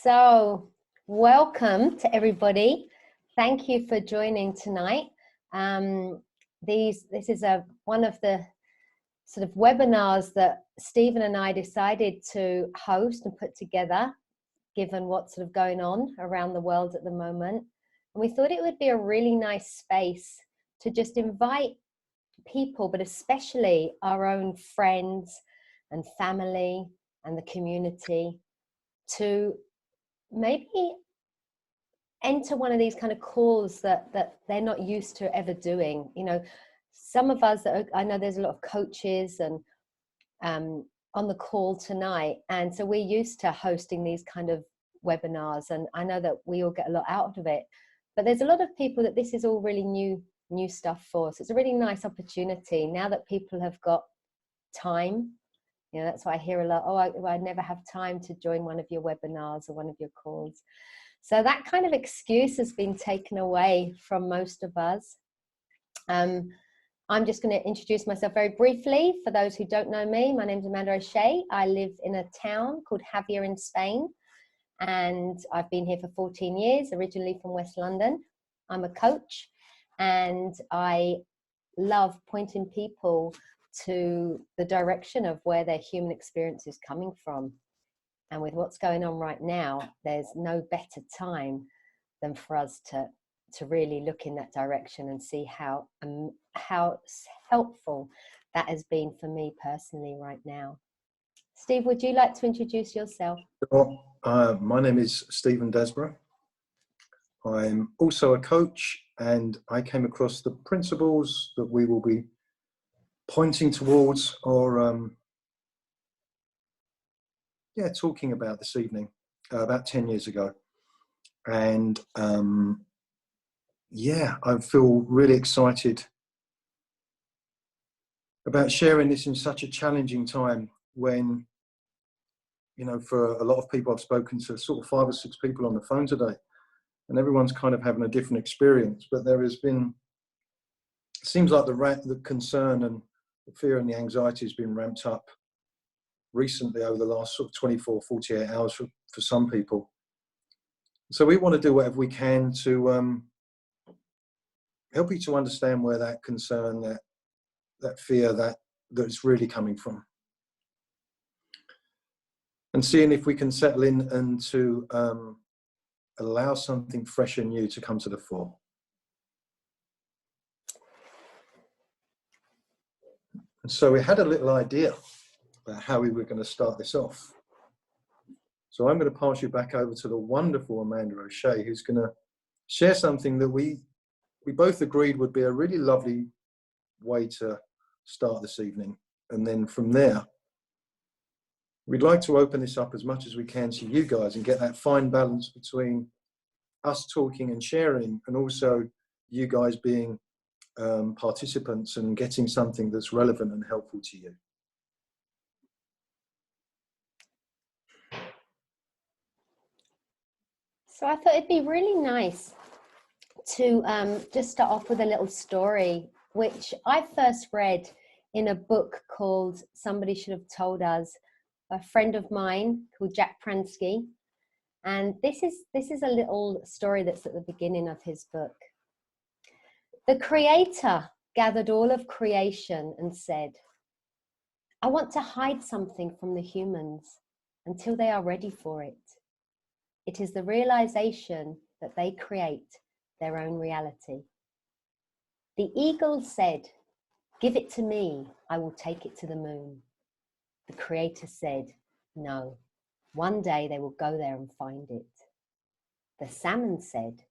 So, welcome to everybody. Thank you for joining tonight. This is one of the sort of webinars that Stephen and I decided to host and put together, given what's sort of going on around the world at the moment. And we thought it would be a really nice space to just invite people, but especially our own friends and family and the community, to maybe enter one of these kind of calls that they're not used to ever doing. You know, some of us, I know there's a lot of coaches and on the call tonight, and so we're used to hosting these kind of webinars, and I know that we all get a lot out of it, but there's a lot of people that this is all really new stuff for. So it's a really nice opportunity now that people have got time. You know, that's why I hear a lot, oh, I never have time to join one of your webinars or one of your calls. So that kind of excuse has been taken away from most of us. I'm just going to introduce myself very briefly. For those who don't know me, my name's Amanda O'Shea. I live in a town called Javier in Spain, and I've been here for 14 years, originally from West London. I'm a coach, and I love pointing people to the direction of where their human experience is coming from. And with what's going on right now, there's no better time than for us to really look in that direction and see how helpful that has been for me personally right now. Steve, would you like to introduce yourself? Sure. My name is Stephen Desborough. I'm also a coach, and I came across the principles that we will be pointing towards or talking about this evening about 10 years ago. And I feel really excited about sharing this in such a challenging time when, you know, for a lot of people, I've spoken to sort of 5 or 6 people on the phone today, and everyone's kind of having a different experience, but there has been, it seems like the concern and the fear and the anxiety has been ramped up recently over the last sort of 24, 48 hours for some people. So we want to do whatever we can to help you to understand where that concern, that fear, that's really coming from, and seeing if we can settle in and to allow something fresh and new to come to the fore. And so we had a little idea about how we were going to start this off. So I'm going to pass you back over to the wonderful Amanda O'Shea, who's going to share something that we both agreed would be a really lovely way to start this evening. And then from there, we'd like to open this up as much as we can to you guys and get that fine balance between us talking and sharing, and also you guys being participants and getting something that's relevant and helpful to you. So I thought it'd be really nice to just start off with a little story, which I first read in a book called Somebody Should Have Told Us, a friend of mine called Jack Pransky. And this is a little story that's at the beginning of his book. The Creator gathered all of creation and said, I want to hide something from the humans until they are ready for it. It is the realization that they create their own reality. The eagle said, give it to me, I will take it to the moon. The Creator said, no, one day they will go there and find it. The salmon said,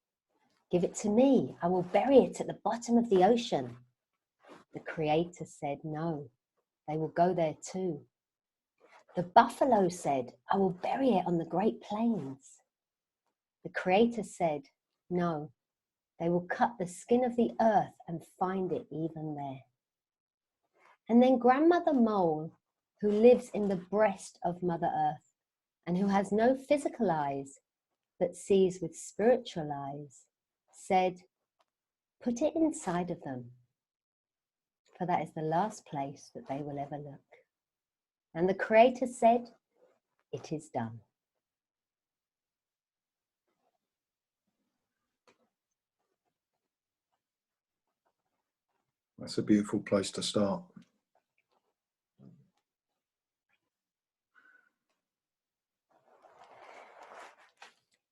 give it to me, I will bury it at the bottom of the ocean. The Creator said, no, they will go there too. The buffalo said, I will bury it on the Great Plains. The Creator said, no, they will cut the skin of the earth and find it even there. And then Grandmother Mole, who lives in the breast of Mother Earth and who has no physical eyes, but sees with spiritual eyes, said, put it inside of them, for that is the last place that they will ever look. And the Creator said, it is done. That's a beautiful place to start.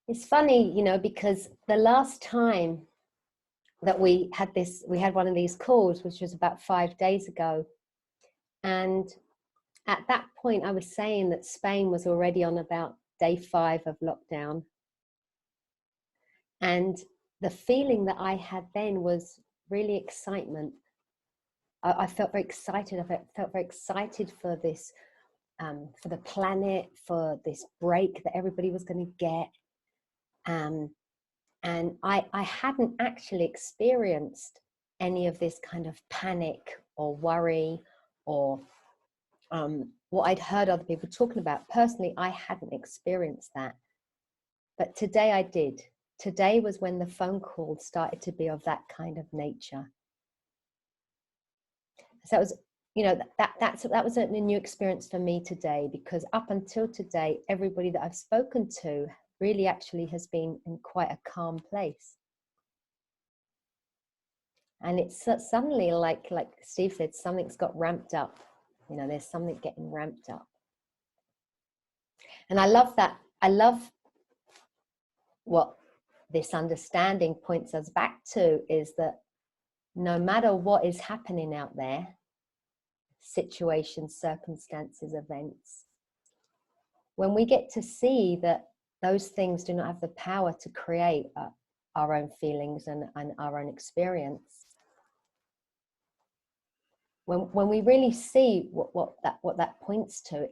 It's funny, you know, because the last time that we had one of these calls, which was about 5 days ago. And at that point, I was saying that Spain was already on about day 5 of lockdown. And the feeling that I had then was really excitement. I felt very excited. I felt very excited for this, for the planet, for this break that everybody was going to get. And I hadn't actually experienced any of this kind of panic or worry or what I'd heard other people talking about. Personally, I hadn't experienced that. But today I did. Today was when the phone call started to be of that kind of nature. So it was, you know, that was a new experience for me today, because up until today, everybody that I've spoken to really actually has been in quite a calm place. And it's suddenly like Steve said, something's got ramped up. You know, there's something getting ramped up. And I love that. I love what this understanding points us back to, is that no matter what is happening out there, situations, circumstances, events, when we get to see that those things do not have the power to create our own feelings and our own experience, when we really see what that points to,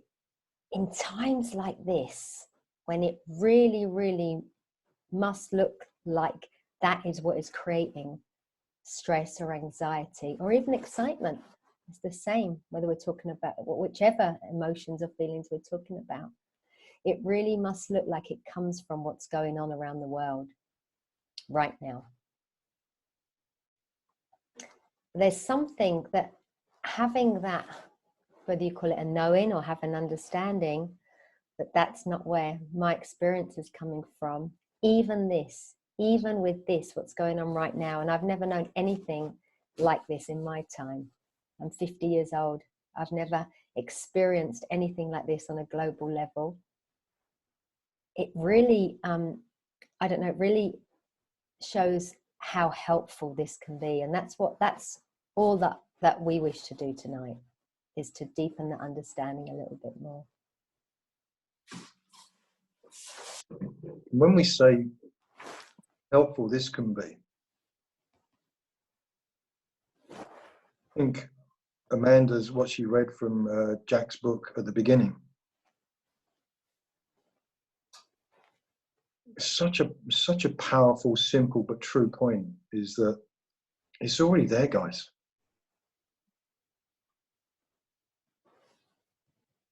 in times like this, when it really, really must look like that is what is creating stress or anxiety or even excitement. It's the same, whether we're talking about whichever emotions or feelings we're talking about. It really must look like it comes from what's going on around the world right now. There's something that having that, whether you call it a knowing or have an understanding, that that's not where my experience is coming from. Even with this, what's going on right now, and I've never known anything like this in my time. I'm 50 years old. I've never experienced anything like this on a global level. It really, I don't know, it really shows how helpful this can be. And that's all that we wish to do tonight, is to deepen the understanding a little bit more. When we say helpful this can be, I think Amanda's, what she read from Jack's book at the beginning, such a powerful, simple but true point, is that it's already there, guys.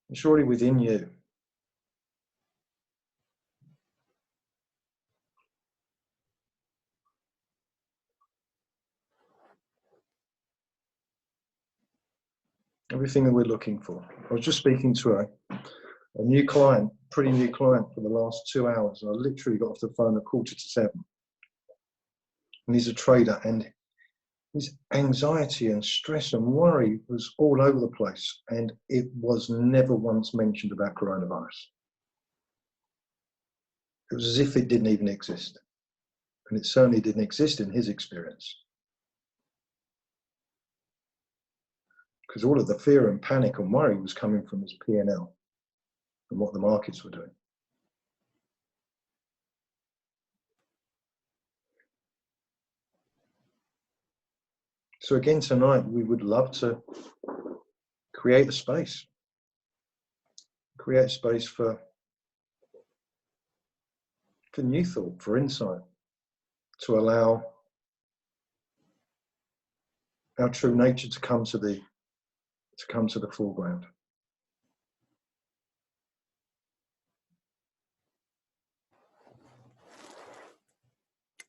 It's already within you. Everything that we're looking for. I was just speaking to a new client, pretty new client, for the last 2 hours. And I literally got off the phone at 6:45. And he's a trader, and his anxiety and stress and worry was all over the place. And it was never once mentioned about coronavirus. It was as if it didn't even exist. And it certainly didn't exist in his experience. Because all of the fear and panic and worry was coming from his P&L and what the markets were doing. So again, tonight, we would love to create a space. Create a space for new thought, for insight, to allow our true nature to come to the foreground.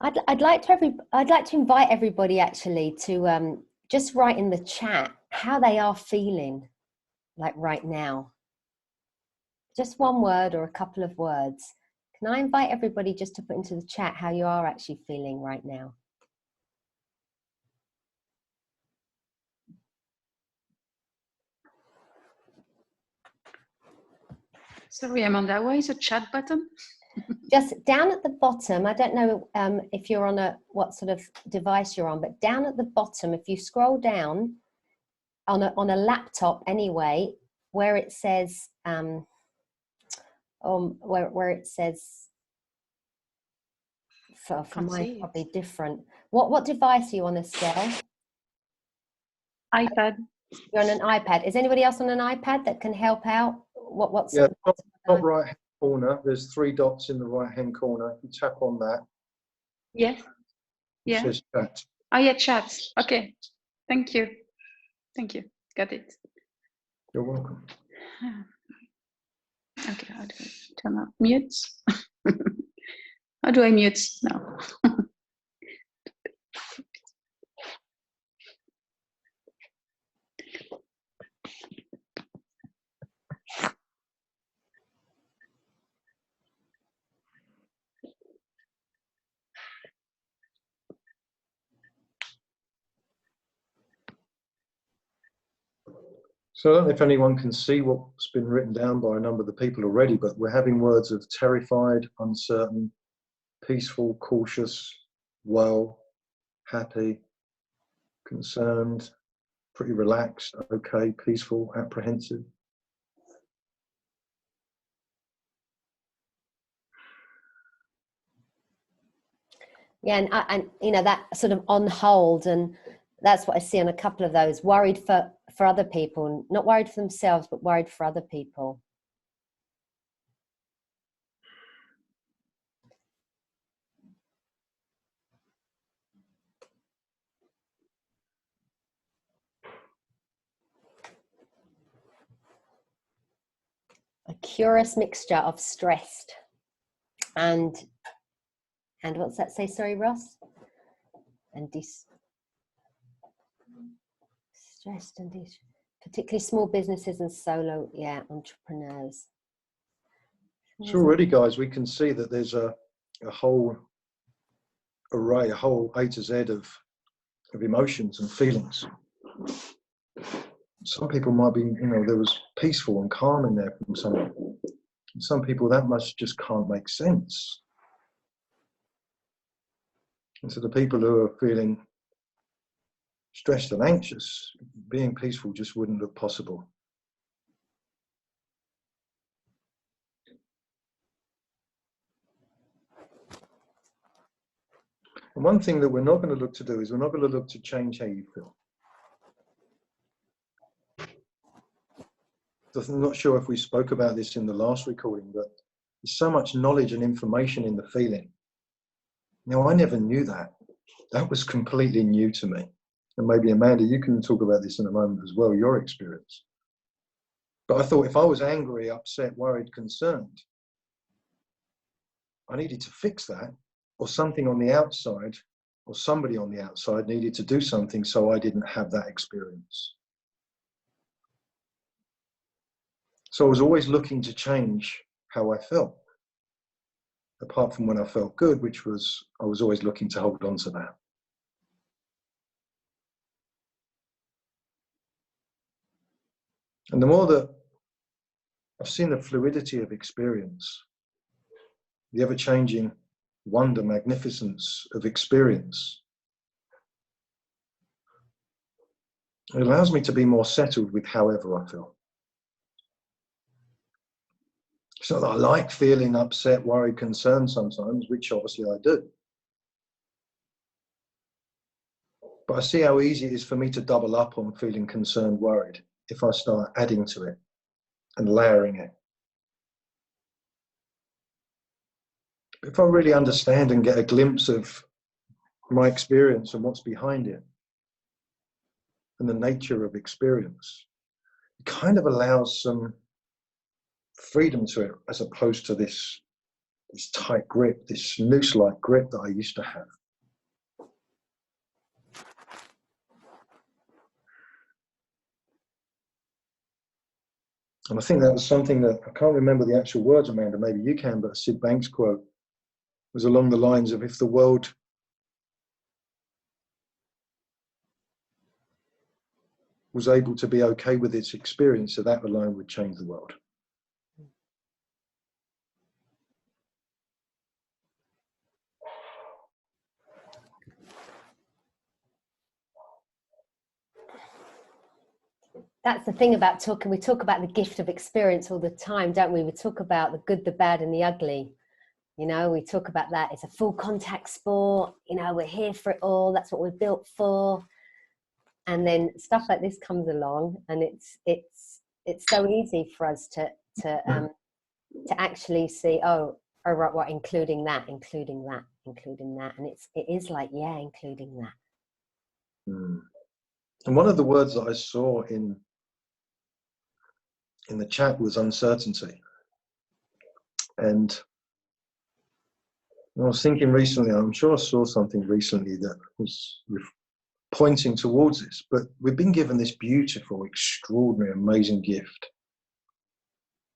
I'd like to invite everybody actually to just write in the chat how they are feeling like right now. Just one word or a couple of words. Can I invite everybody just to put into the chat how you are actually feeling right now? Sorry, Amanda, where is the chat button? Just down at the bottom, I don't know if you're on what sort of device you're on, but down at the bottom, if you scroll down on a laptop anyway, where it says, where it says, for mine probably different. What device are you on, Estelle? iPad. You're on an iPad. Is anybody else on an iPad that can help out? What's yeah, top right hand corner, there's 3 dots in the right hand corner. You tap on that. Yes. It says chat. Oh yeah, chat. Okay. Thank you. Thank you. Got it. You're welcome. Okay, how do I turn off mute? How do I mute now? So I don't know if anyone can see what's been written down by a number of the people already, but we're having words of terrified, uncertain, peaceful, cautious, well, happy, concerned, pretty relaxed, okay, peaceful, apprehensive. Yeah, and you know, that sort of on hold, and that's what I see on a couple of those. Worried for other people, not worried for themselves, but worried for other people. A curious mixture of stressed and what's that say? Sorry, Ross. And stressed and particularly small businesses and solo, entrepreneurs. So already, guys, we can see that there's a whole array, a whole A to Z of emotions and feelings. Some people might be, there was peaceful and calm in there from someone. Some people, that much just can't make sense. And so the people who are feeling stressed and anxious, being peaceful just wouldn't look possible. And one thing that we're not going to look to do is we're not going to look to change how you feel. I'm not sure if we spoke about this in the last recording, but there's so much knowledge and information in the feeling. Now, I never knew that. That was completely new to me. And maybe Amanda, you can talk about this in a moment as well, your experience. But I thought if I was angry, upset, worried, concerned, I needed to fix that, or something on the outside, or somebody on the outside needed to do something so I didn't have that experience. So I was always looking to change how I felt. Apart from when I felt good, which was, I was always looking to hold on to that. And the more that I've seen the fluidity of experience, the ever-changing wonder, magnificence of experience, it allows me to be more settled with however I feel. It's not that I like feeling upset, worried, concerned sometimes, which obviously I do. But I see how easy it is for me to double up on feeling concerned, worried, if I start adding to it and layering it. If I really understand and get a glimpse of my experience and what's behind it and the nature of experience, it kind of allows some freedom to it as opposed to this tight grip, this noose-like grip that I used to have. And I think that was something that, I can't remember the actual words, Amanda, maybe you can, but a Sid Banks quote was along the lines of, if the world was able to be okay with its experience, so that alone would change the world. that's the thing about talking. We talk about the gift of experience all the time, don't we? We talk about the good, the bad, and the ugly. You know, we talk about that. It's a full contact sport. You know, we're here for it all. That's what we're built for. And then stuff like this comes along, and it's so easy for us to actually see, oh right, what, including that, and it is like, yeah, including that. And one of the words that I saw in the chat was uncertainty. And I was thinking recently, I'm sure I saw something recently that was pointing towards this, but we've been given this beautiful, extraordinary, amazing gift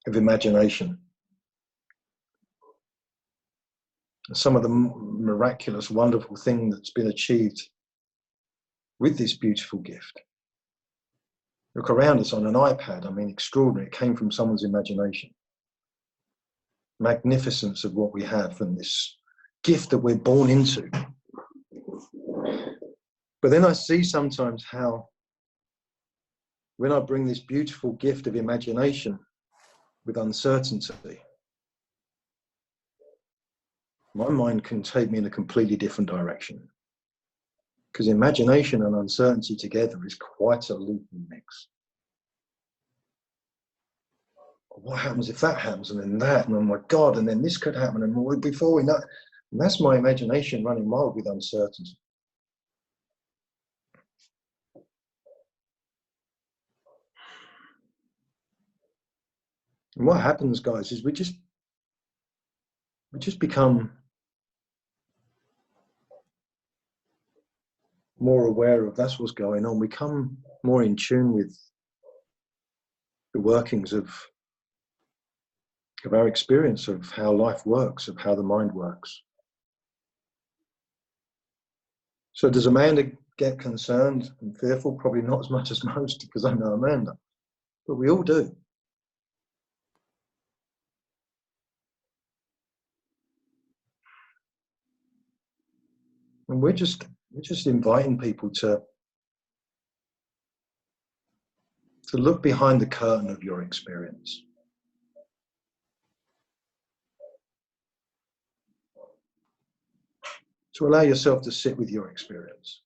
of imagination. Some of the miraculous, wonderful thing that's been achieved with this beautiful gift. Look around us on an iPad, I mean, extraordinary. It came from someone's imagination. Magnificence of what we have and this gift that we're born into. But then I see sometimes how when I bring this beautiful gift of imagination with uncertainty, my mind can take me in a completely different direction. Because imagination and uncertainty together is quite a loopy mix. What happens if that happens, and then that, and oh my God, and then this could happen, and before we know, and that's my imagination running wild with uncertainty. And what happens, guys, is we just become more aware of that's what's going on. We become more in tune with the workings of our experience of how life works, of how the mind works. So does Amanda get concerned and fearful? Probably not as much as most, because I know Amanda, but we all do. And we're just inviting people to look behind the curtain of your experience. To allow yourself to sit with your experience.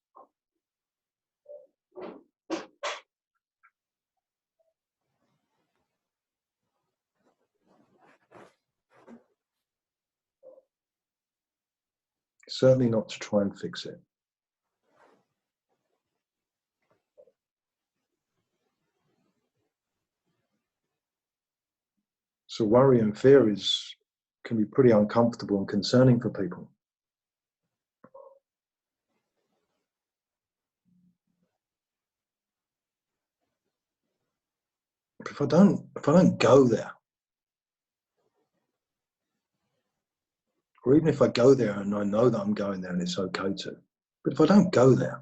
Certainly not to try and fix it. So worry and fear can be pretty uncomfortable and concerning for people. But if I don't go there, or even if I go there and I know that I'm going there and it's okay to, but if I don't go there,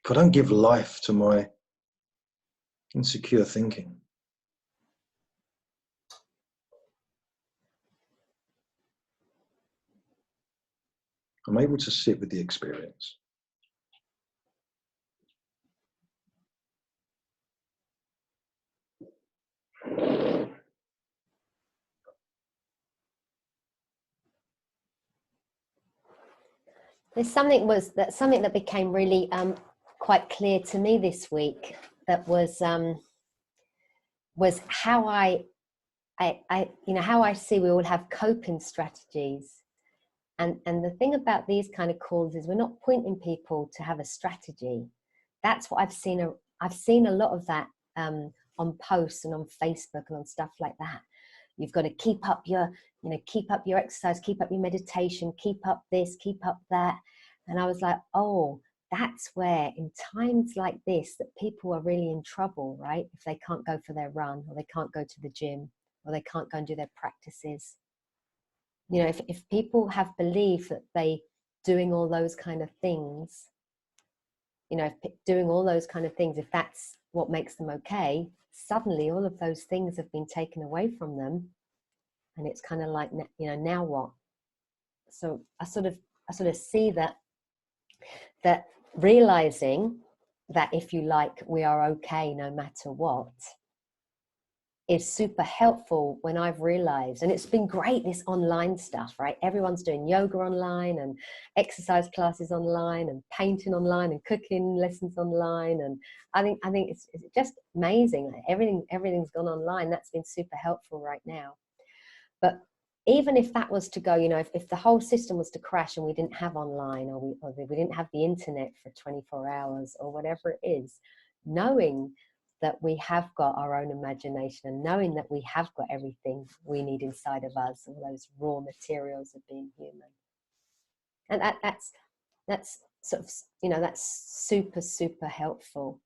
if I don't give life to my insecure thinking, I'm able to sit with the experience. There's something that became really quite clear to me this week. That was how I how I see we all have coping strategies, and the thing about these kind of calls is we're not pointing people to have a strategy. That's what I've seen. I've seen a lot of that on posts and on Facebook and on stuff like that. You've got to keep up your exercise, keep up your meditation, keep up this, keep up that. And I was like, oh, that's where in times like this that people are really in trouble, right? If they can't go for their run, or they can't go to the gym, or they can't go and do their practices. You know, if people have belief that they doing all those kind of things, if that's what makes them okay, suddenly all of those things have been taken away from them. And it's kind of like, now what? So I sort of see that realizing that, if you like, we are okay no matter what, is super helpful when I've realized, and it's been great, this online stuff, right? Everyone's doing yoga online and exercise classes online and painting online and cooking lessons online. And I think it's just amazing. Everything's gone online. That's been super helpful right now. But even if that was to go, you know, if the whole system was to crash and we didn't have online, or we didn't have the internet for 24 hours or whatever it is, knowing that we have got our own imagination, and knowing that we have got everything we need inside of us, all those raw materials of being human. And that's sort of, you know, that's super, super helpful.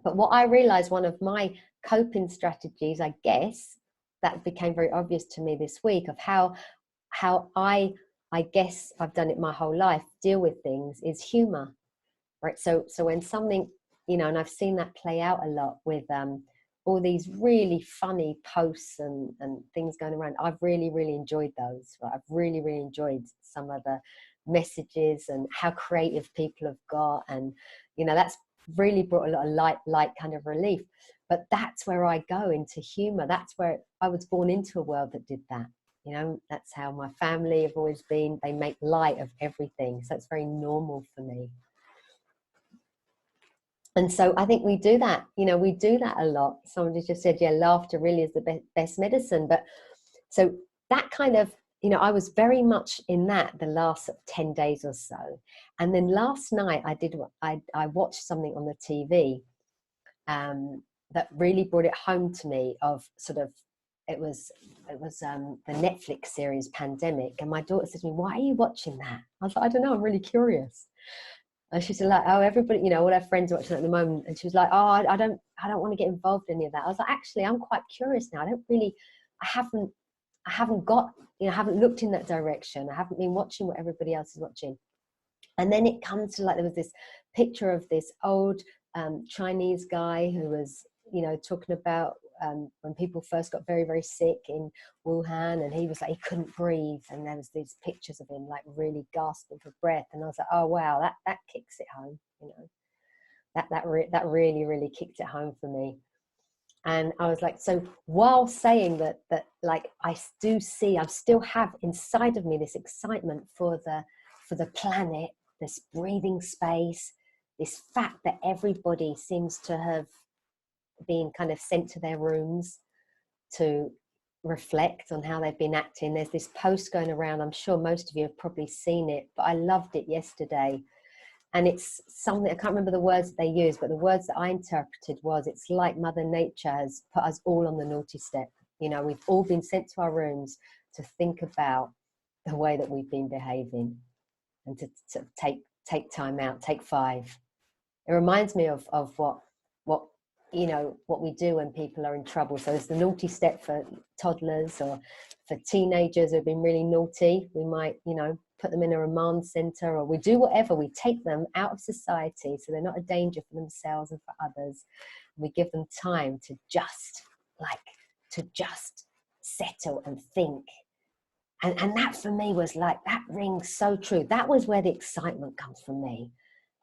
But what I realized, one of my coping strategies, I guess, that became very obvious to me this week, of how I guess I've done it my whole life, deal with things, is humor, right? So when something, you know, and I've seen that play out a lot with all these really funny posts and things going around. I've really enjoyed those. Right? I've really enjoyed some of the messages and how creative people have got, and you know, that's really brought a lot of light kind of relief. But that's where I go into humor. That's where I was born into a world that did that. You know, that's how my family have always been. They make light of everything, so it's very normal for me. And so I think we do that, you know, we do that a lot. Somebody just said, yeah, laughter really is the best medicine. But so that kind of, you know, I was very much in that the last 10 days or so. And then last night I watched something on the TV that really brought it home to me, of sort of, it was the Netflix series Pandemic. And my daughter said to me, why are you watching that? I was like, I don't know, I'm really curious. And she said, like, oh, everybody, you know, all her friends are watching it at the moment. And she was like, oh, I don't want to get involved in any of that. I was like, actually, I'm quite curious now. I haven't got, you know, I haven't looked in that direction. I haven't been watching what everybody else is watching. And then it comes to, like, there was this picture of this old Chinese guy who was, you know, talking about when people first got very sick in Wuhan, and he was like, he couldn't breathe, and there was these pictures of him like really gasping for breath, and I was like, oh wow, that kicks it home, you know, that really kicked it home for me. And I was like, so while saying that like, I still have inside of me this excitement for the planet, this breathing space, this fact that everybody seems to have been kind of sent to their rooms to reflect on how they've been acting. There's this post going around, I'm sure most of you have probably seen it, but I loved it yesterday. And it's something, I can't remember the words that they used, but the words that I interpreted was, it's like Mother Nature has put us all on the naughty step. You know, we've all been sent to our rooms to think about the way that we've been behaving, and to take time out, take 5. It reminds me of what you know, what we do when people are in trouble. So it's the naughty step for toddlers, or for teenagers who've been really naughty. We might, you know, put them in a remand center, or we do whatever. We take them out of society so they're not a danger for themselves and for others. We give them time to just settle and think. And that for me was like, that rings so true. That was where the excitement comes from me.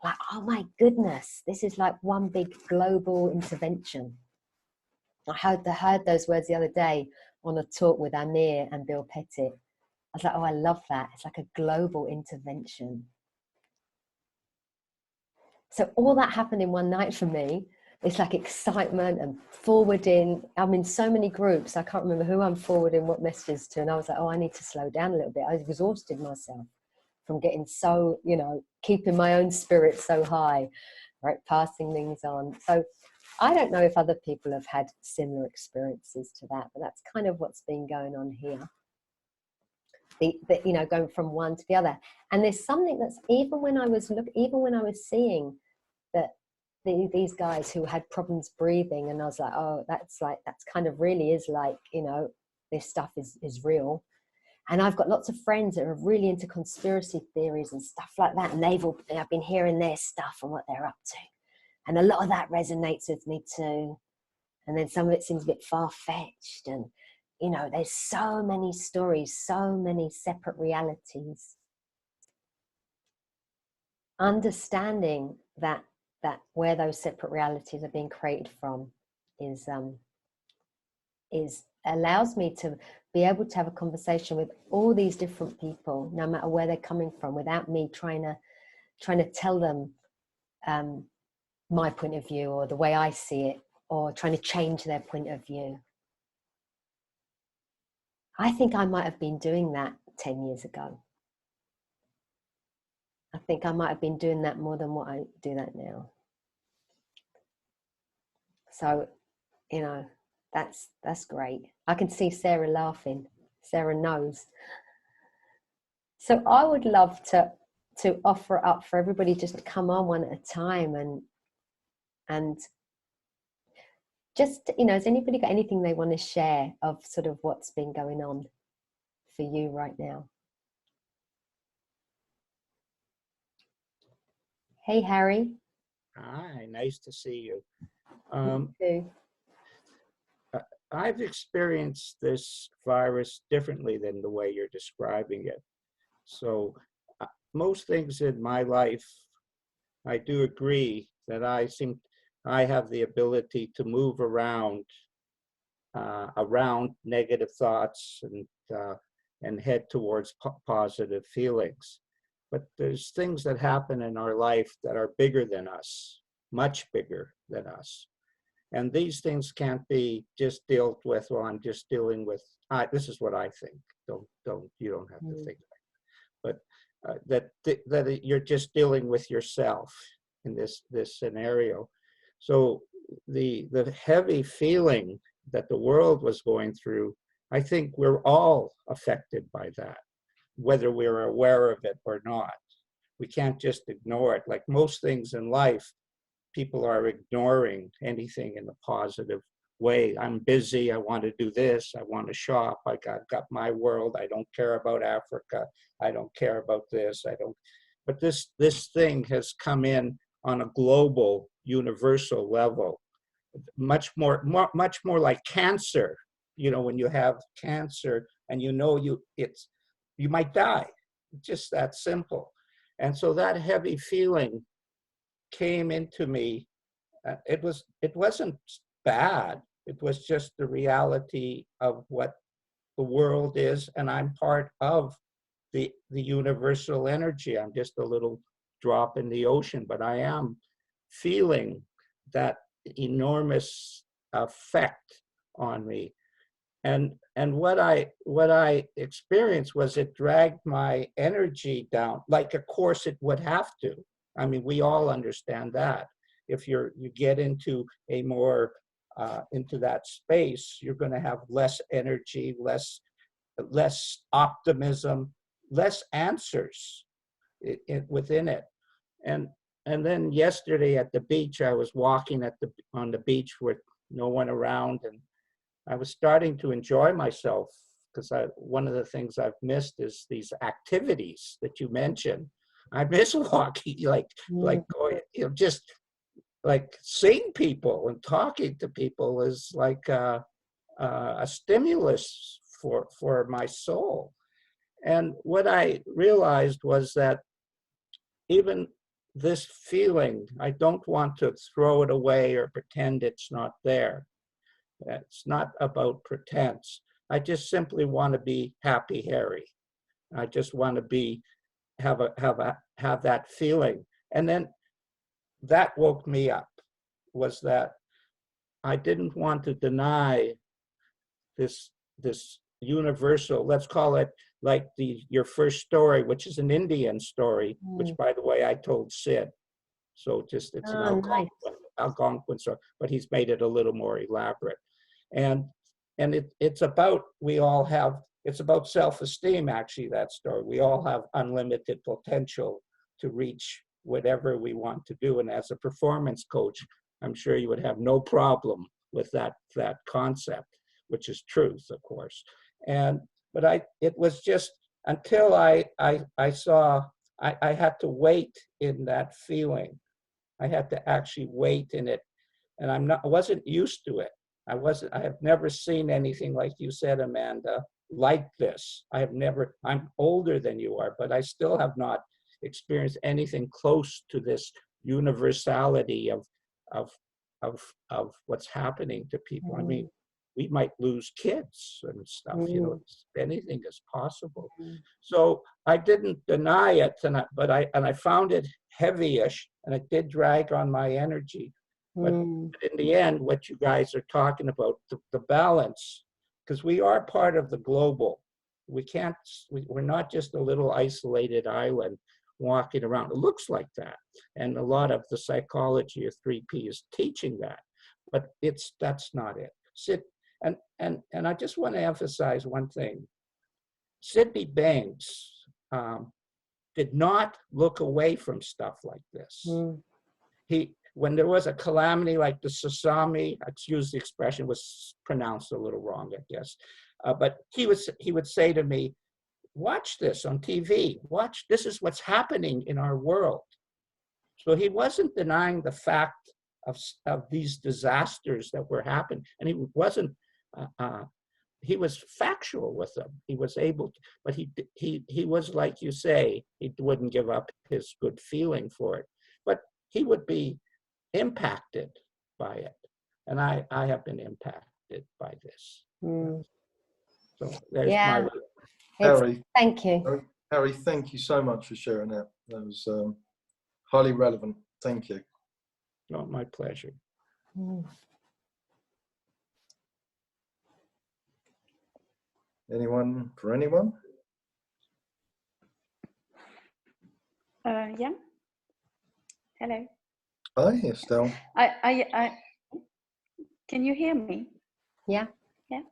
Like, oh my goodness, this is like one big global intervention. I heard those words the other day on a talk with Amir and Bill Pettit. I was like, oh, I love that. It's like a global intervention. So all that happened in one night for me. It's like excitement and forwarding. I'm in so many groups, I can't remember who I'm forwarding what messages to. And I was like, oh, I need to slow down a little bit. I exhausted myself from getting so, you know, keeping my own spirit so high, right, passing things on. So I don't know if other people have had similar experiences to that, but that's kind of what's been going on here. The you know, going from one to the other. And there's something that's, even when I was seeing that these guys who had problems breathing, and I was like, oh, that's kind of really is like, you know, this stuff is real. And I've got lots of friends that are really into conspiracy theories and stuff like that. And I've been hearing their stuff and what they're up to. And a lot of that resonates with me too. And then some of it seems a bit far-fetched. And, you know, there's so many stories, so many separate realities. Understanding that that where those separate realities are being created from is allows me to be able to have a conversation with all these different people, no matter where they're coming from, without me trying to tell them my point of view or the way I see it, or trying to change their point of view. I think I might have been doing that 10 years ago. I think I might have been doing that more than what I do that now. So, you know, that's great. I can see Sarah laughing. Sarah knows. So I would love to offer up for everybody just to come on one at a time and just, you know, has anybody got anything they want to share of sort of what's been going on for you right now? Hey, Harry. Hi, nice to see you. You too. I've experienced this virus differently than the way you're describing it. So most things in my life, I do agree that I have the ability to move around negative thoughts and head towards positive feelings. But there's things that happen in our life that are bigger than us, much bigger than us. And these things can't be just dealt with, well, I'm just dealing with, this is what I think. You don't have to think like that. But that you're just dealing with yourself in this scenario. So the heavy feeling that the world was going through, I think we're all affected by that, whether we're aware of it or not. We can't just ignore it. Like most things in life, people are ignoring anything in a positive way. I'm busy, I want to do this, I want to shop, I got my world, I don't care about Africa, I don't care about this, but this thing has come in on a global, universal level, much more like cancer. You know, when you have cancer and you know you might die, just that simple. And so that heavy feeling came into me. It wasn't bad. It was just the reality of what the world is, and I'm part of the universal energy. I'm just a little drop in the ocean, but I am feeling that enormous effect on me. And what I experienced was it dragged my energy down, like of course it would have to. I mean, we all understand that. If you get into a more into that space, you're going to have less energy, less optimism, less answers within it. And then yesterday at the beach, I was walking on the beach with no one around, and I was starting to enjoy myself, because one of the things I've missed is these activities that you mentioned. I miss walking, like going, just like seeing people and talking to people is like a stimulus for my soul. And what I realized was that even this feeling, I don't want to throw it away or pretend it's not there. It's not about pretense. I just simply want to be happy, Harry. I just want to have that feeling. And then that woke me up, was that I didn't want to deny this universal, let's call it like your first story, which is an Indian story, which by the way I told Sid. So it's an Algonquin story, but he's made it a little more elaborate. And it's about, it's about self-esteem, actually, that story. We all have unlimited potential to reach whatever we want to do. And as a performance coach, I'm sure you would have no problem with that concept, which is truth, of course. But it was just until I saw, I had to wait in that feeling. I had to actually wait in it. And I wasn't used to it. I have never seen anything like you said, Amanda, like this. I'm older than you are, but I still have not experienced anything close to this universality of what's happening to people. I mean, we might lose kids and stuff, you know, anything is possible. So I didn't deny it, but I found it heavyish, and it did drag on my energy. But in the end, what you guys are talking about, the balance, because we are part of the global. We're not just a little isolated island walking around. It looks like that. And a lot of the psychology of 3P is teaching that, but that's not it. And I just want to emphasize one thing. Sydney Banks did not look away from stuff like this. When there was a calamity like the tsunami, excuse the expression, was pronounced a little wrong, I guess. But he would say to me, watch this on TV, this is what's happening in our world. So he wasn't denying the fact of these disasters that were happening. And he was factual with them. He was able to, but he was, like you say, he wouldn't give up his good feeling for it. But he would be impacted by it. And I have been impacted by this. So there's my... Harry, thank you. Harry, thank you so much for sharing that. That was highly relevant. Thank you. No, my pleasure. Anyone for anyone? Yeah. Hello. Hi, Estelle. I can you hear me? Yeah. Yeah.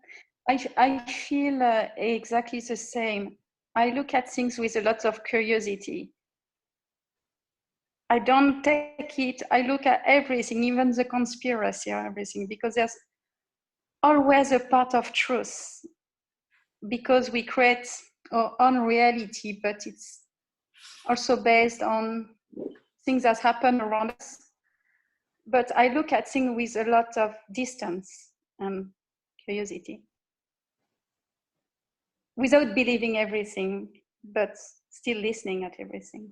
I feel exactly the same. I look at things with a lot of curiosity. I don't take it, I look at everything, even the conspiracy or everything, because there's always a part of truth, because we create our own reality, but it's also based on things that happen around us. But I look at things with a lot of distance and curiosity, without believing everything, but still listening at everything.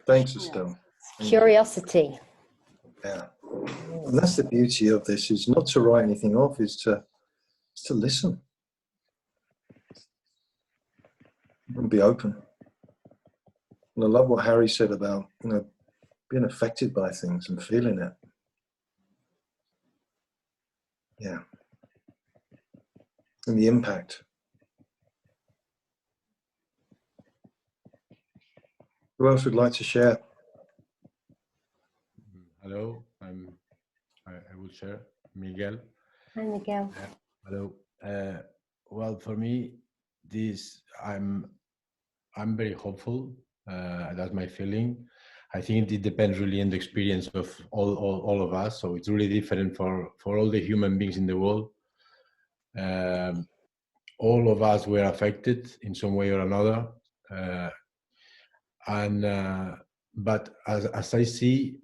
Thanks, Estelle. Curiosity. Yeah. And that's the beauty of this, is not to write anything off, is to listen and be open. And I love what Harry said about, you know, being affected by things and feeling it. Yeah. And the impact. Who else would like to share? Hello, I will share. Miguel. Hi, Miguel. Hello. Well, for me, I'm very hopeful. That's my feeling. I think it depends really on the experience of all of us. So it's really different for all the human beings in the world. All of us were affected in some way or another. But as I see,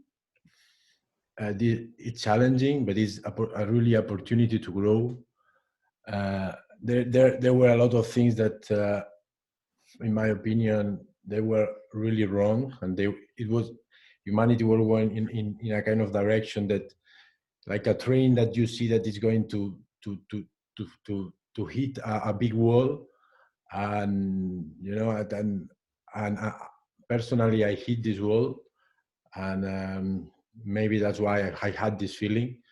it's challenging, but it's a really opportunity to grow. There were a lot of things that, in my opinion, they were really wrong, and humanity were going in a kind of direction that, like a train that you see that is going to hit a big wall, and you know, and personally, I hit this wall, and maybe that's why I had this feeling.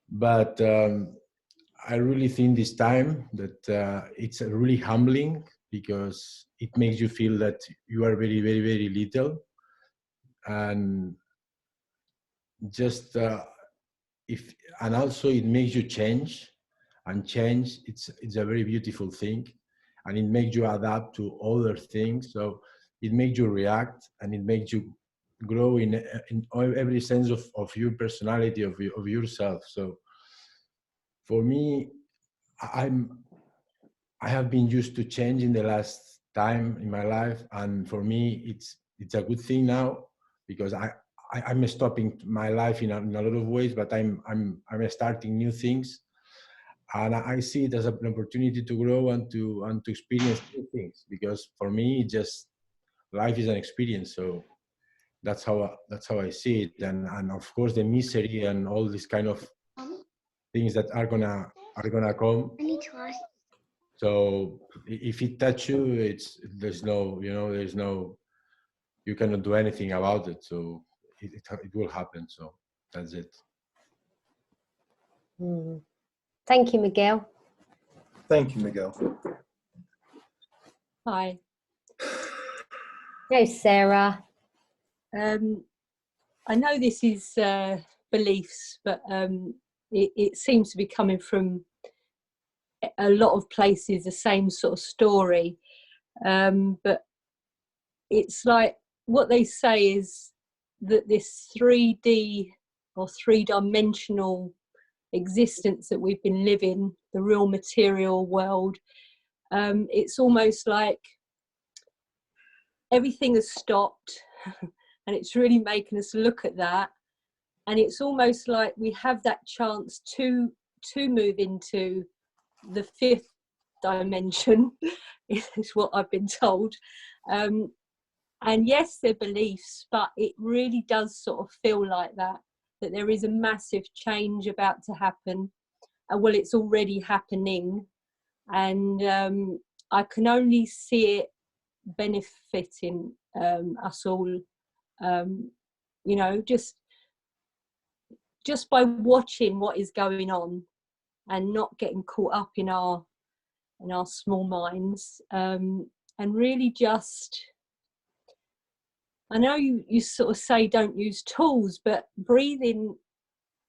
But I really think this time that it's really humbling, because it makes you feel that you are very, very, very little, and just and also it makes you change, and change, it's a very beautiful thing, and it makes you adapt to other things. So it makes you react, and it makes you grow in every sense of your personality, of yourself. So for me, I have been used to change in the last time in my life, and for me it's a good thing now, because I'm stopping my life in a lot of ways, but I'm starting new things, and I see it as an opportunity to grow and to experience new things, because for me, just life is an experience. So that's how I see it. And of course, the misery and all these kind of things that are gonna come. So if it touch you, there's no, you cannot do anything about it. So it will happen. So that's it. Thank you, Miguel. Thank you, Miguel. Hi. Hey, Sarah. I know this is beliefs, but it seems to be coming from a lot of places, the same sort of story. But it's like what they say is that this 3D or three-dimensional existence that we've been living, the real material world, it's almost like everything has stopped and it's really making us look at that, and it's almost like we have that chance to move into the fifth dimension is what I've been told. And yes, they're beliefs, but it really does sort of feel like that there is a massive change about to happen. Well, it's already happening, and I can only see it benefiting us all, just by watching what is going on and not getting caught up in our small minds, and really just, I know you sort of say don't use tools, but breathing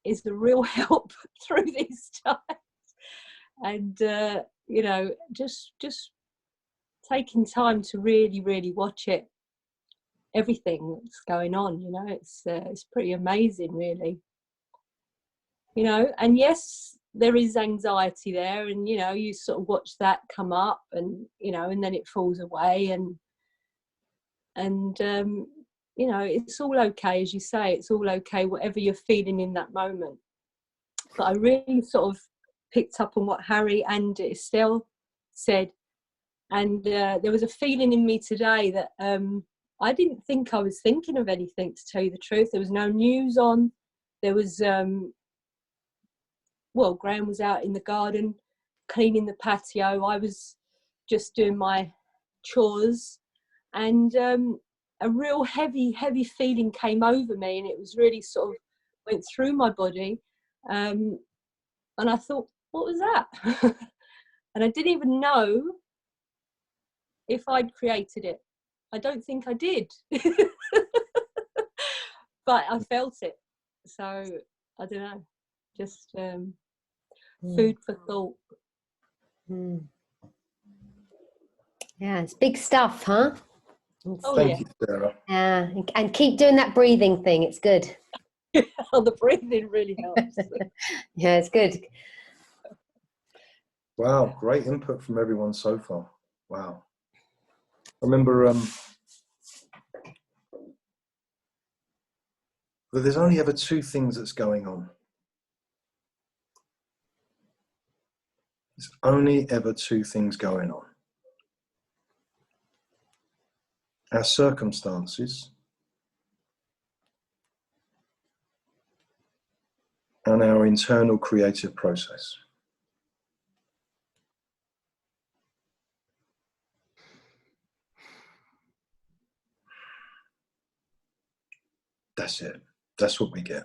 is the real help through these times. And just taking time to really watch it, everything that's going on. It's pretty amazing, really. And yes, there is anxiety there, and you sort of watch that come up, and and then it falls away, and it's all okay. As you say, it's all okay, whatever you're feeling in that moment. But I really sort of picked up on what Harry and Estelle said, and there was a feeling in me today that I didn't think I was thinking of anything, to tell you the truth. There was no news on. There was Graham was out in the garden cleaning the patio. I was just doing my chores, and a real heavy feeling came over me, and it was really sort of went through my body, and I thought, what was that? And I didn't even know if I'd created it. I don't think I did. But I felt it. So I don't know, just food for thought. Yeah, it's big stuff, huh? Thank you, Sarah. Yeah, and keep doing that breathing thing. It's good. Oh, the breathing really helps. Yeah, it's good. Wow, great input from everyone so far. Wow. I remember that there's only ever two things that's going on. There's only ever two things going on. Our circumstances and our internal creative process. That's it. That's what we get.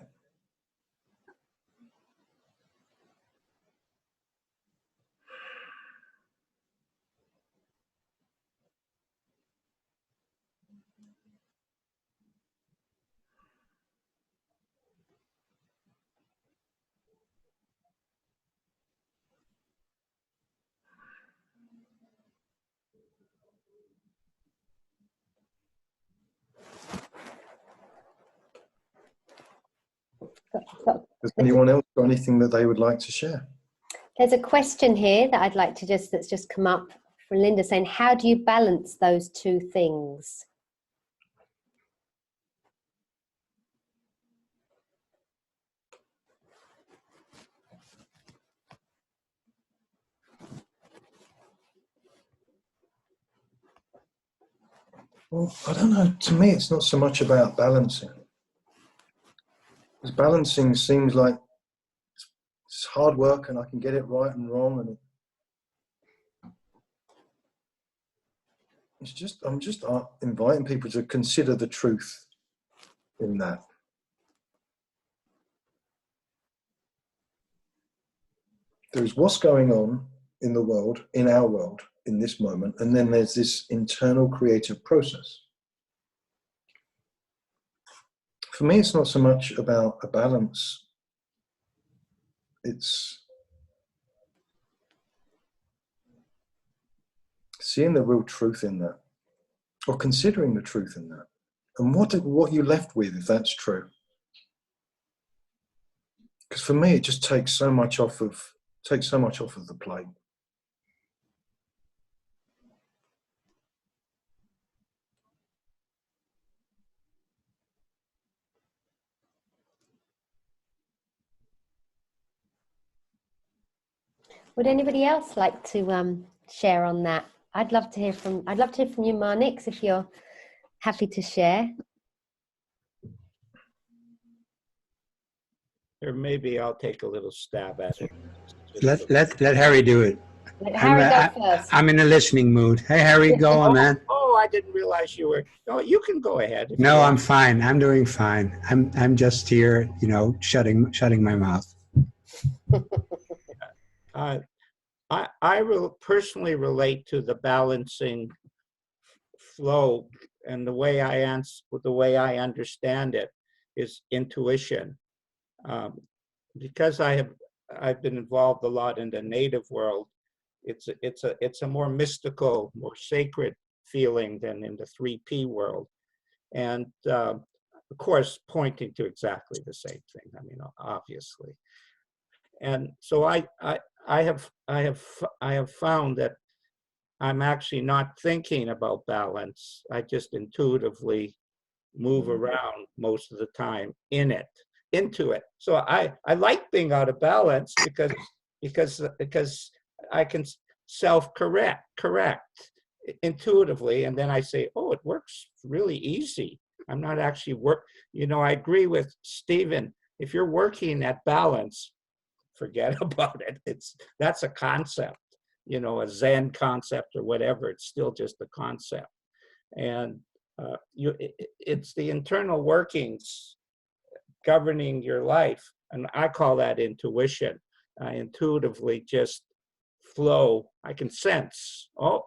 Has anyone else got anything that they would like to share? There's a question here that I'd like to that's just come up from Linda, saying, how do you balance those two things? Well, I don't know. To me, it's not so much about balancing. Because balancing seems like it's hard work, and I can get it right and wrong, and I'm just inviting people to consider the truth in that. There's what's going on in the world, in our world, in this moment, and then there's this internal creative process. For me, it's not so much about a balance. It's seeing the real truth in that, or considering the truth in that, and what you're left with if that's true. Because for me, it just takes so much off of the plate. Would anybody else like to share on that? I'd love to hear from you, Marnix, if you're happy to share. Or maybe I'll take a little stab at it. Let Harry do it. Let Harry go first. I'm in a listening mood. Hey, Harry, go on, man. Oh, I didn't realize you were. No, you can go ahead. No, I'm fine. I'm doing fine. I'm just here, shutting my mouth. I personally relate to the balancing flow, and the way I understand it is intuition. Because I've been involved a lot in the native world, it's a more mystical, more sacred feeling than in the 3P world, and of course pointing to exactly the same thing. I mean, obviously. And so I have found that I'm actually not thinking about balance. I just intuitively move around most of the time into it. So I like being out of balance because I can correct intuitively, and then I say, oh, it works really easy. I'm not actually I agree with Stephen. If you're working at balance, forget about it. That's a concept, a Zen concept or whatever. It's still just a concept, and it's the internal workings governing your life, and I call that intuition. I intuitively just flow. I can sense. Oh,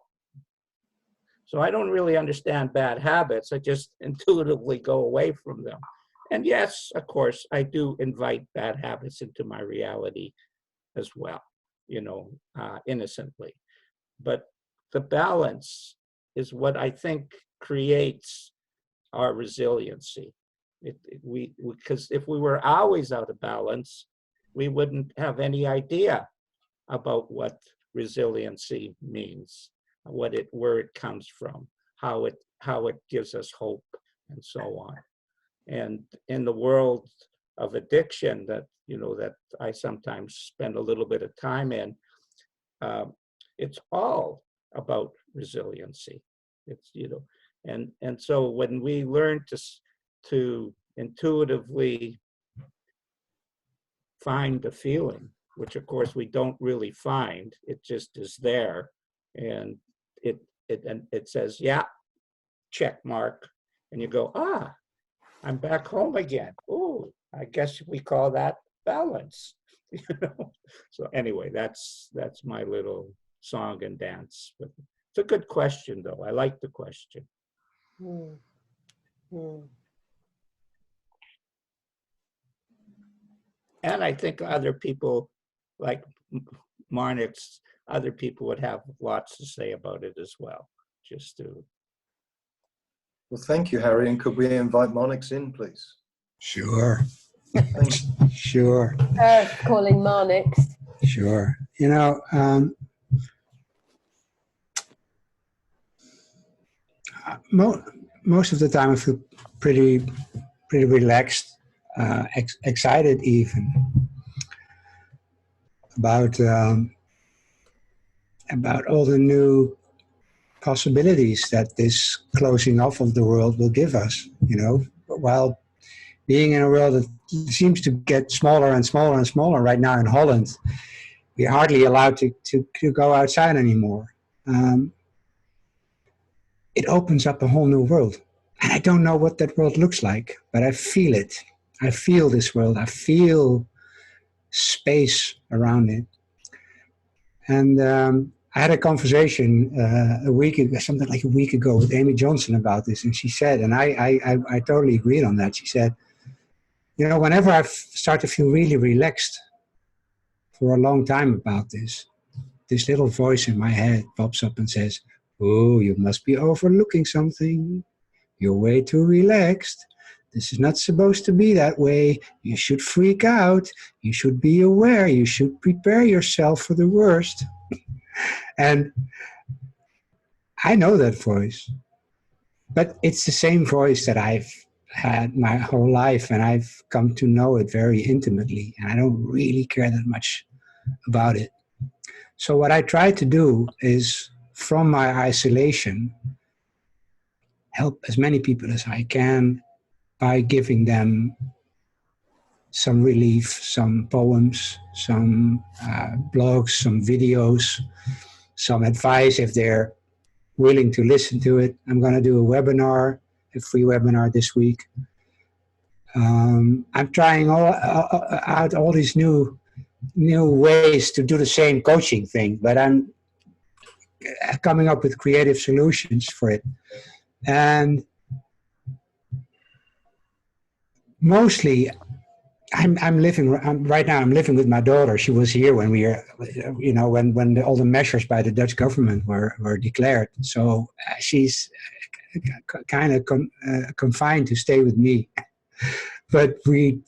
so I don't really understand bad habits. I just intuitively go away from them. And yes, of course, I do invite bad habits into my reality as well, innocently. But the balance is what I think creates our resiliency. Because if we were always out of balance, we wouldn't have any idea about what resiliency means, where it comes from, how it gives us hope, and so on. And in the world of addiction that I sometimes spend a little bit of time in, it's all about resiliency. It's and so when we learn to intuitively find the feeling, which of course we don't really find, it just is there, and it says, yeah, check mark, and you go, I'm back home again. Oh, I guess we call that balance. So anyway, that's my little song and dance. But it's a good question, though. I like the question. And I think other people, like Marnix, other people would have lots to say about it as well. Well, thank you, Harry. And could we invite Marnix in, please? Sure. Thanks. Sure. Calling Marnix. Sure. Most of the time I feel pretty relaxed, excited even about all the new possibilities that this closing off of the world will give us, you know, while being in a world that seems to get smaller and smaller and smaller. Right now in Holland, we're hardly allowed to go outside anymore. It opens up a whole new world. And I don't know what that world looks like, but I feel it. I feel this world. I feel space around it. And I had a conversation something like a week ago with Amy Johnson about this. And she said, and I totally agreed on that. She said, you know, whenever I start to feel really relaxed for a long time about this little voice in my head pops up and says, oh, you must be overlooking something. You're way too relaxed. This is not supposed to be that way. You should freak out. You should be aware. You should prepare yourself for the worst. And I know that voice. But it's the same voice that I've had my whole life, and I've come to know it very intimately. And I don't really care that much about it. So what I try to do is, from my isolation, help as many people as I can by giving them some relief, some poems, some blogs, some videos, some advice if they're willing to listen to it. I'm going to do a webinar, a free webinar this week. I'm trying out all these new ways to do the same coaching thing, but I'm coming up with creative solutions for it. And mostly, I'm living right now. I'm living with my daughter. She was here when we were, you know, when all the measures by the Dutch government were declared. So she's kind of confined to stay with me. But we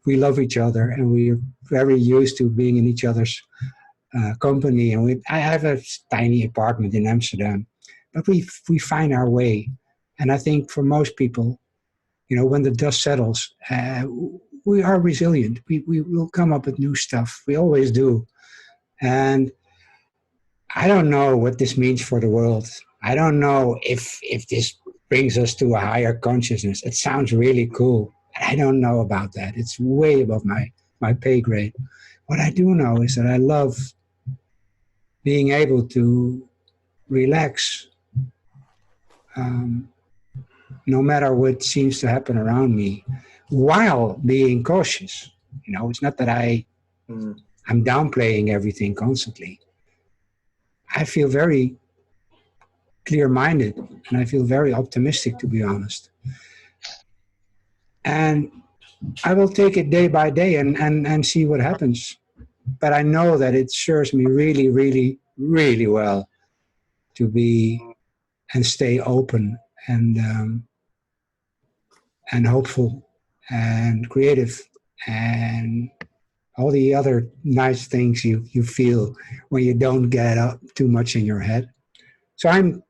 love each other, and we're very used to being in each other's company. And I have a tiny apartment in Amsterdam, but we find our way. And I think for most people, you know, when the dust settles, we are resilient. We will come up with new stuff. We always do. And I don't know what this means for the world. I don't know if this brings us to a higher consciousness. It sounds really cool. I don't know about that. It's way above my pay grade. What I do know is that I love being able to relax no matter what seems to happen around me, while being cautious. You know, it's not that I'm downplaying everything constantly. I feel very clear-minded, and I feel very optimistic, to be honest. And I will take it day by day and see what happens. But I know that it serves me really, really, really well to be and stay open and hopeful and creative and all the other nice things you feel when you don't get up too much in your head. So I'm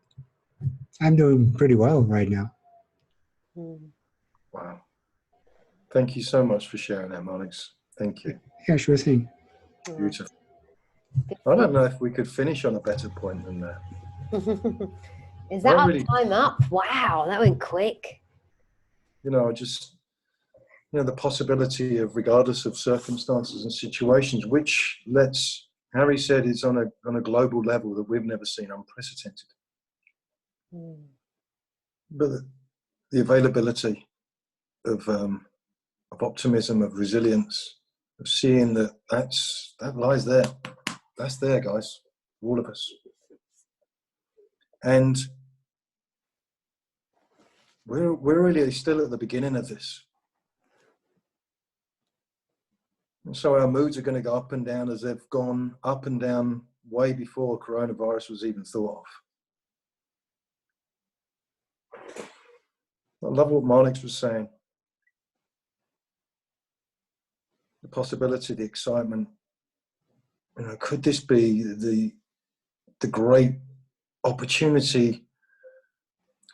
doing pretty well right now. Wow. Thank you so much for sharing that, Marnix. Thank you. Yeah, sure thing. Beautiful. I don't know if we could finish on a better point than that. Is that our really, time up? Wow, that went quick. You know, just, you know, the possibility of, regardless of circumstances and situations, which, Harry said, is on a global level that we've never seen, unprecedented. But the availability of optimism, of resilience, of seeing that lies there. That's there, guys, for all of us. And we're really still at the beginning of this. And so our moods are going to go up and down, as they've gone up and down way before coronavirus was even thought of. I love what Marnix was saying. The possibility, the excitement. You know, could this be the great opportunity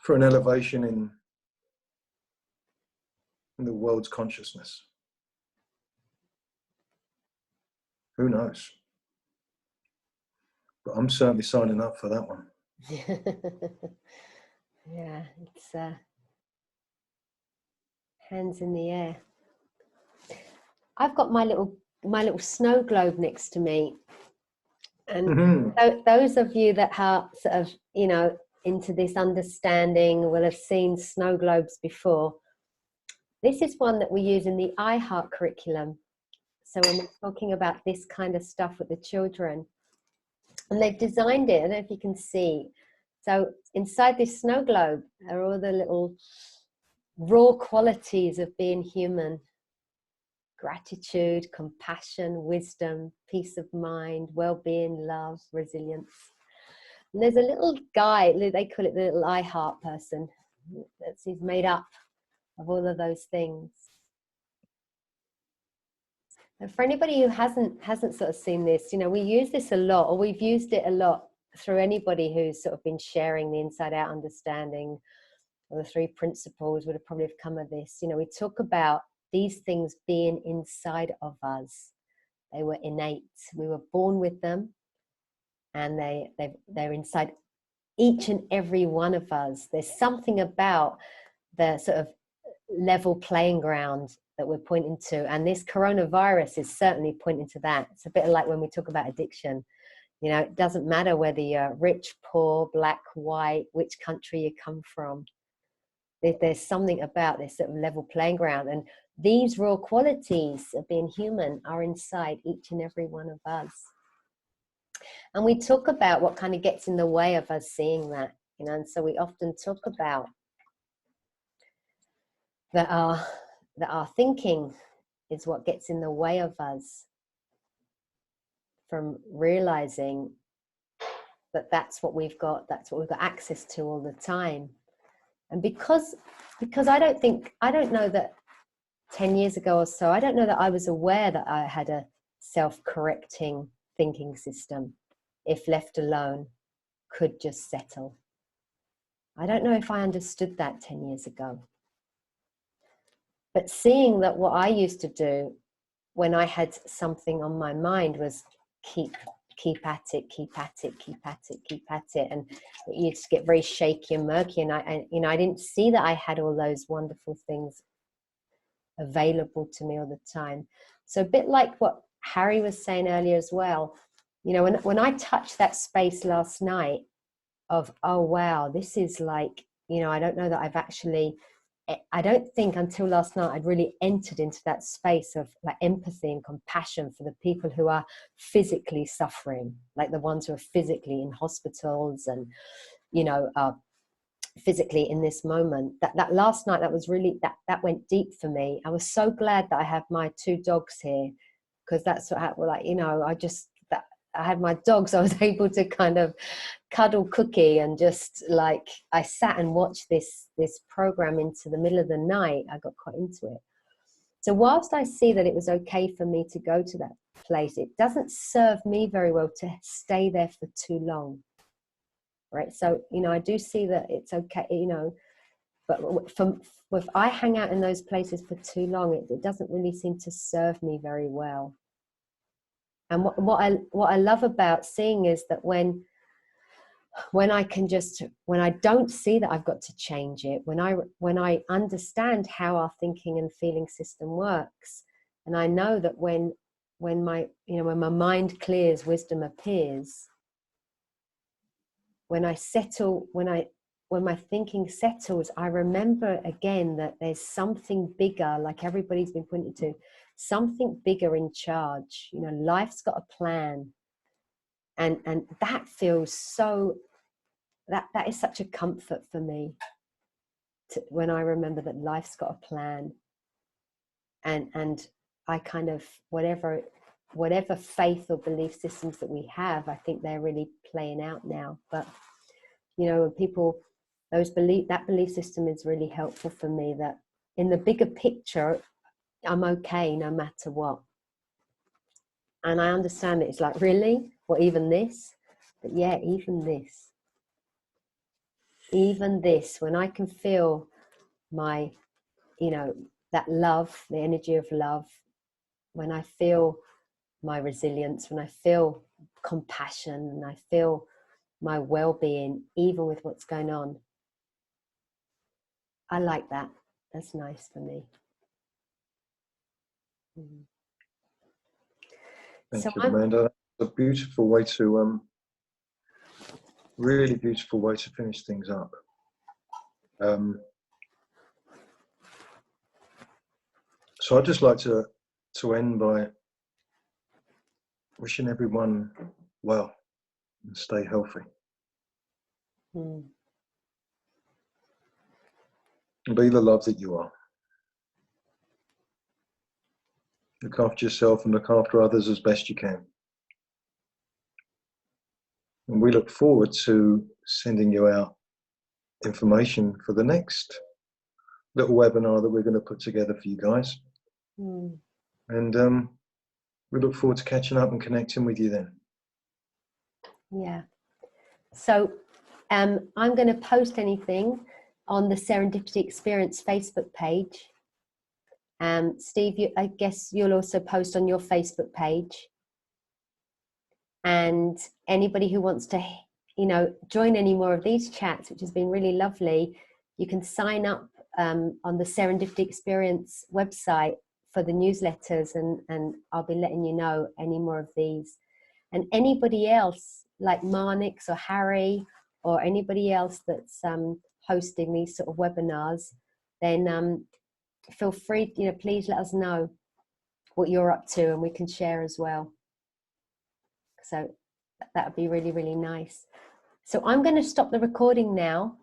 for an elevation in the world's consciousness? Who knows? But I'm certainly signing up for that one. Yeah, it's hands in the air. I've got my little snow globe next to me, and those of you that are sort of, you know, into this understanding will have seen snow globes before. This is one that we use in the iHeart curriculum. So when we're talking about this kind of stuff with the children, and they've designed it, I don't know if you can see. So inside this snow globe are all the little raw qualities of being human: gratitude, compassion, wisdom, peace of mind, well-being, love, resilience. And there's a little guy, they call it the little iHeart person. He's made up of all of those things. And for anybody who hasn't sort of seen this, you know, we use this a lot, or we've used it a lot through anybody who's sort of been sharing the inside out understanding, or the 3 principles would have probably have come of this. You know, we talk about these things being inside of us. They were innate. We were born with them, and they're inside each and every one of us. There's something about the sort of level playing ground that we're pointing to, and this coronavirus is certainly pointing to that. It's a bit like when we talk about addiction. You know, it doesn't matter whether you're rich, poor, black, white, which country you come from. There's something about this sort of level playing ground, and these raw qualities of being human are inside each and every one of us. And we talk about what kind of gets in the way of us seeing that, you know, and so we often talk about that our thinking is what gets in the way of us from realizing that that's what we've got access to all the time. And because I don't know that 10 years ago or so, I don't know that I was aware that I had a self-correcting thinking system, if left alone, could just settle. I don't know if I understood that 10 years ago. But seeing that what I used to do when I had something on my mind was keep at it, keep at it, keep at it, keep at it, and you just get very shaky and murky. And I didn't see that I had all those wonderful things available to me all the time. So a bit like what Harry was saying earlier as well, you know, when I touched that space last night of, oh wow, this is like, you know, I don't know that I don't think until last night I'd really entered into that space of like empathy and compassion for the people who are physically suffering, like the ones who are physically in hospitals and, you know, physically in this moment. That last night, that was really, that went deep for me. I was so glad that I have my 2 dogs here, because that's what happened. Like, you know, I had my dogs, I was able to kind of cuddle Cookie, and just like I sat and watched this program into the middle of the night. I got quite into it. So whilst I see that it was okay for me to go to that place, it doesn't serve me very well to stay there for too long, right? So, you know, I do see that it's okay, you know, but if I hang out in those places for too long, it doesn't really seem to serve me very well. And what I love about seeing is that when I don't see that I've got to change it, when I understand how our thinking and feeling system works, and I know that when my mind clears, wisdom appears. When my thinking settles, I remember again that there's something bigger, like everybody's been pointing to, something bigger in charge. You know, life's got a plan. And that feels so, that is such a comfort for me when I remember that life's got a plan. And I kind of, whatever faith or belief systems that we have, I think they're really playing out now. But, you know, when people, that belief system is really helpful for me, that in the bigger picture, I'm okay no matter what. And I understand it. It's like, really? What, even this? But yeah, even this, when I can feel my, you know, that love, the energy of love, when I feel my resilience, when I feel compassion, and I feel my well-being, even with what's going on. I like that. That's nice for me. Thank So you, Amanda. That's a beautiful way to, really beautiful way to finish things up. So I'd just like to end by wishing everyone well and stay healthy. Mm. And be the love that you are. Look after yourself and look after others as best you can. And we look forward to sending you out information for the next little webinar that we're going to put together for you guys. Mm. And we look forward to catching up and connecting with you then. Yeah. So I'm going to post anything on the Serendipity Experience Facebook page. Steve, I guess you'll also post on your Facebook page. And anybody who wants to, join any more of these chats, which has been really lovely, you can sign up on the Serendipity Experience website for the newsletters, and I'll be letting you know any more of these. And anybody else like Marnix or Harry or anybody else that's hosting these sort of webinars, then feel free, please let us know what you're up to and we can share as well. So that would be really, really nice. So I'm going to stop the recording now.